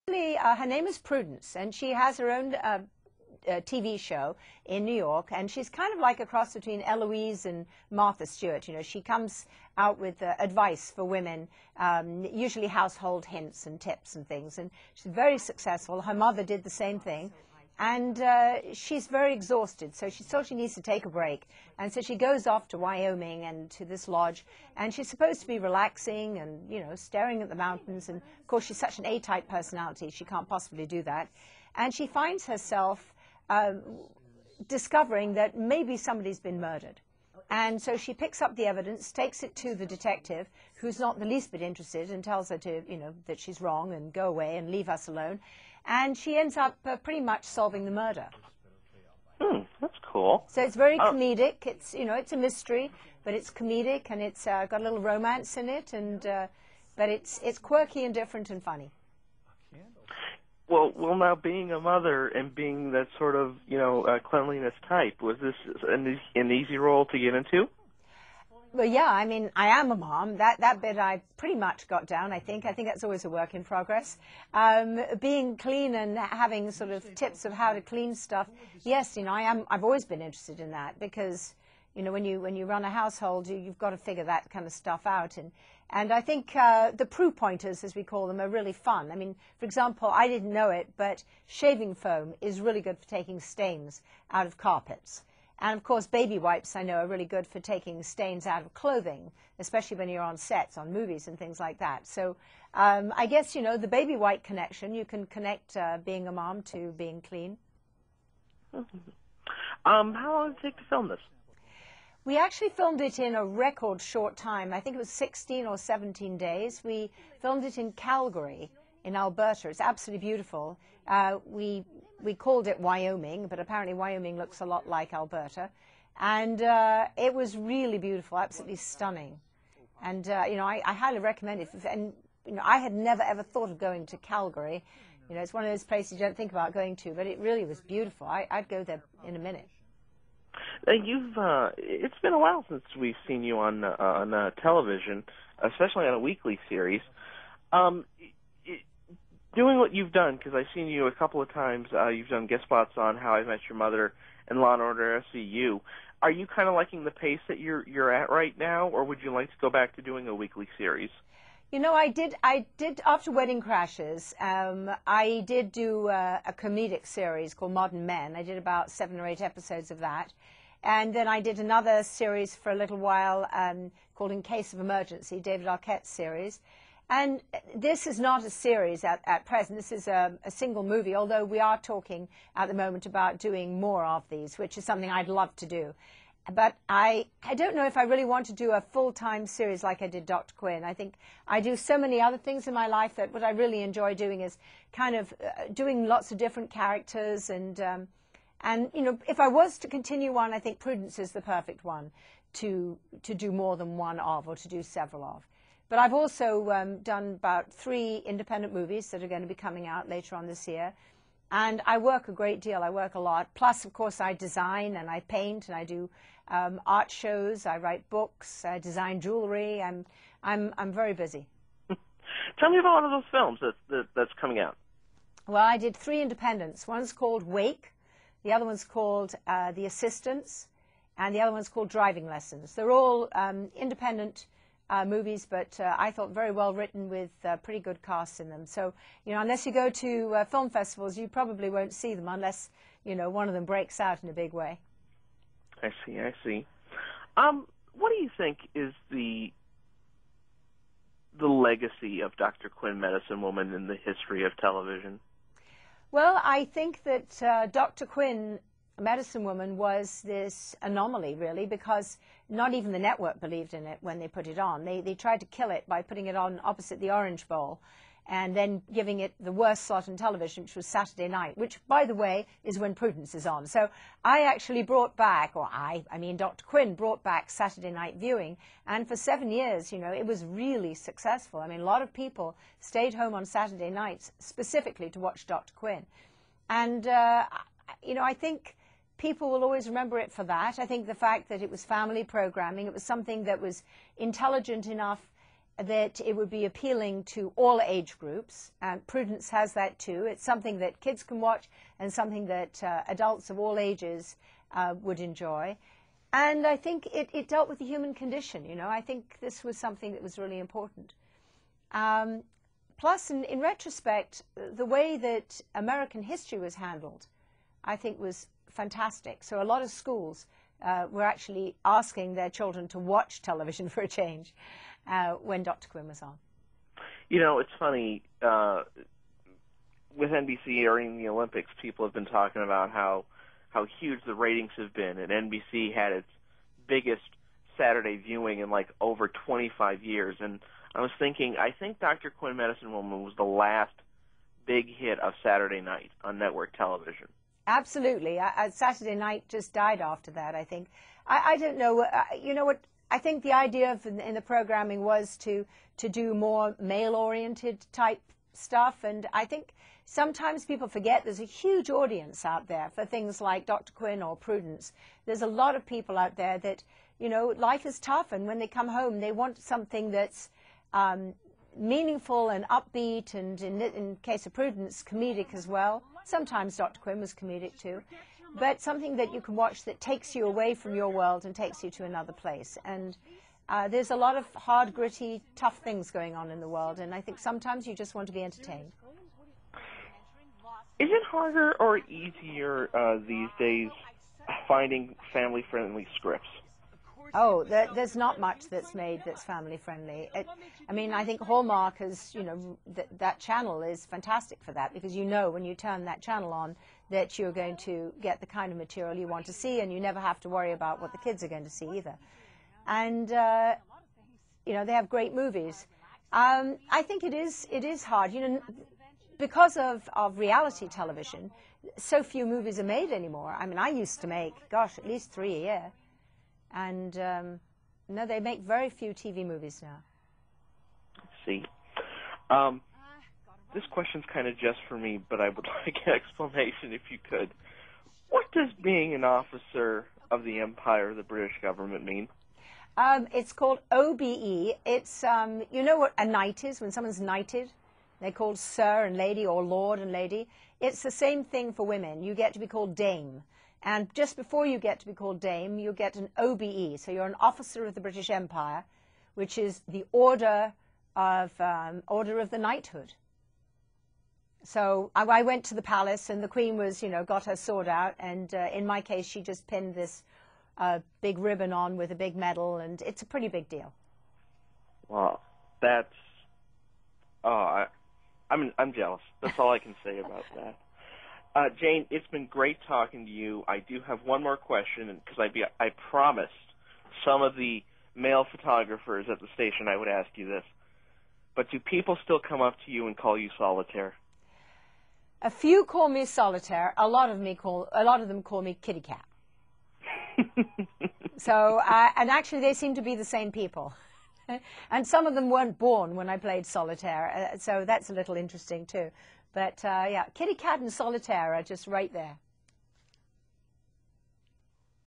Her name is Prudence, and she has her own TV show in New York, and she's kind of like a cross between Eloise and Martha Stewart. You know, she comes out with advice for women, usually household hints and tips and things, and she's very successful. Her mother did the same thing, and she's very exhausted, so she thought she needs to take a break, and so she goes off to Wyoming and to this lodge, and she's supposed to be relaxing and, you know, staring at the mountains, and of course she's such an A-type personality, she can't possibly do that, and she finds herself discovering that maybe somebody's been murdered. And so she picks up the evidence, takes it to the detective, who's not the least bit interested, and tells her to, you know, that she's wrong and go away and leave us alone. And she ends up pretty much solving the murder. That's cool. So it's very comedic. It's, you know, it's a mystery, but it's comedic, and it's got a little romance in it, and but it's quirky and different and funny. Well, now being a mother and being that sort of, you know, cleanliness type, was this an easy role to get into? Well, yeah, I mean, I am a mom. That bit I pretty much got down, I think. I think that's always a work in progress. Being clean and having sort of tips of how to clean stuff, yes, you know, I've always been interested in that because, you know, when you run a household, you've got to figure that kind of stuff out. And I think the Prue pointers, as we call them, are really fun. I mean, for example, I didn't know it, but shaving foam is really good for taking stains out of carpets. And, of course, baby wipes, I know, are really good for taking stains out of clothing, especially when you're on sets, on movies and things like that. So I guess, you know, the baby wipe connection, you can connect being a mom to being clean. How long did it take to film this? We actually filmed it in a record short time. I think it was 16 or 17 days. We filmed it in Calgary, in Alberta. It's absolutely beautiful. We called it Wyoming, but apparently Wyoming looks a lot like Alberta. And it was really beautiful, absolutely stunning. And, you know, I highly recommend it. And, you know, I had never, ever thought of going to Calgary. You know, it's one of those places you don't think about going to, but it really was beautiful. I'd go there in a minute. It's been a while since we've seen you on television, especially on a weekly series. Doing what you've done, because I've seen you a couple of times, you've done guest spots on How I Met Your Mother and Law & Order SVU. Are you kind of liking the pace that you're at right now, or would you like to go back to doing a weekly series? You know, I did after Wedding Crashes, I did do a comedic series called Modern Men. I did about 7 or 8 episodes of that. And then I did another series for a little while called In Case of Emergency, David Arquette's series. And this is not a series at present. This is a single movie, although we are talking at the moment about doing more of these, which is something I'd love to do. But I don't know if I really want to do a full-time series like I did Dr. Quinn. I think I do so many other things in my life that what I really enjoy doing is kind of doing lots of different characters. And you know, if I was to continue on, I think Prudence is the perfect one to do more than one of, or to do several of. But I've also done about 3 independent movies that are going to be coming out later on this year. And I work a great deal. I work a lot. Plus, of course, I design and I paint and I do art shows. I write books. I design jewelry. I'm very busy. Tell me about one of those films that's coming out. Well, I did 3 independents. One's called Wake. The other one's called The Assistants. And the other one's called Driving Lessons. They're all independent movies, but I thought very well written with pretty good casts in them. So, you know, unless you go to film festivals, you probably won't see them unless, you know, one of them breaks out in a big way. I see. What do you think is the legacy of Dr. Quinn Medicine Woman in the history of television? Well, I think that Dr. Quinn Medicine Woman was this anomaly, really, because not even the network believed in it when they put it on. They tried to kill it by putting it on opposite the Orange Bowl and then giving it the worst slot on television, which was Saturday night, which, by the way, is when Prudence is on. So I actually brought back, or I mean Dr. Quinn brought back Saturday night viewing, and for 7 years, you know, it was really successful. I mean, a lot of people stayed home on Saturday nights specifically to watch Dr. Quinn. And, you know, I think people will always remember it for that. I think the fact that it was family programming, it was something that was intelligent enough that it would be appealing to all age groups. Prudence has that too. It's something that kids can watch and something that adults of all ages would enjoy. And I think it dealt with the human condition, you know. I think this was something that was really important. Plus, in retrospect, the way that American history was handled, I think was fantastic. So a lot of schools were actually asking their children to watch television for a change when Dr. Quinn was on. You know, it's funny, with NBC during the Olympics, people have been talking about how huge the ratings have been, and NBC had its biggest Saturday viewing in like over 25 years. And I was thinking, I think Dr. Quinn Medicine Woman was the last big hit of Saturday night on network television. Absolutely. Saturday night just died after that, I think. I don't know. You know what? I think the idea in the programming was to do more male-oriented type stuff, and I think sometimes people forget there's a huge audience out there for things like Dr. Quinn or Prudence. There's a lot of people out there that, you know, life is tough, and when they come home, they want something that's meaningful and upbeat, and in case of Prudence, comedic as well. Sometimes Dr. Quinn was comedic too, but something that you can watch that takes you away from your world and takes you to another place. And there's a lot of hard, gritty, tough things going on in the world, and I think sometimes you just want to be entertained. Is it harder or easier these days finding family-friendly scripts? Oh, there's not much that's made that's family-friendly. I mean, I think Hallmark is, you know, that channel is fantastic for that, because you know when you turn that channel on that you're going to get the kind of material you want to see, and you never have to worry about what the kids are going to see either. And, you know, they have great movies. I think it is hard, you know, because of reality television, so few movies are made anymore. I mean, I used to make, gosh, at least 3 a year. And no, they make very few TV movies now. Let's see. This question's kind of just for me, but I would like an explanation if you could. What does being an officer of the Empire of the British government mean? It's called O.B.E. It's, you know what a knight is? When someone's knighted, they're called sir and lady, or lord and lady. It's the same thing for women. You get to be called dame. And just before you get to be called dame, you get an O.B.E. So you're an officer of the British Empire, which is the order of the knighthood. So I went to the palace, and the Queen was, you know, got her sword out, and in my case, she just pinned this big ribbon on with a big medal, and it's a pretty big deal. Well, that's, I'm jealous. That's all I can say about that. Jane, it's been great talking to you. I do have one more question, because I promised some of the male photographers at the station I would ask you this. But do people still come up to you and call you Solitaire? A few call me Solitaire. A lot of them call me Kitty Cat. So, and actually, they seem to be the same people. And some of them weren't born when I played Solitaire, so that's a little interesting too. But yeah, Kitty Cat and Solitaire are just right there.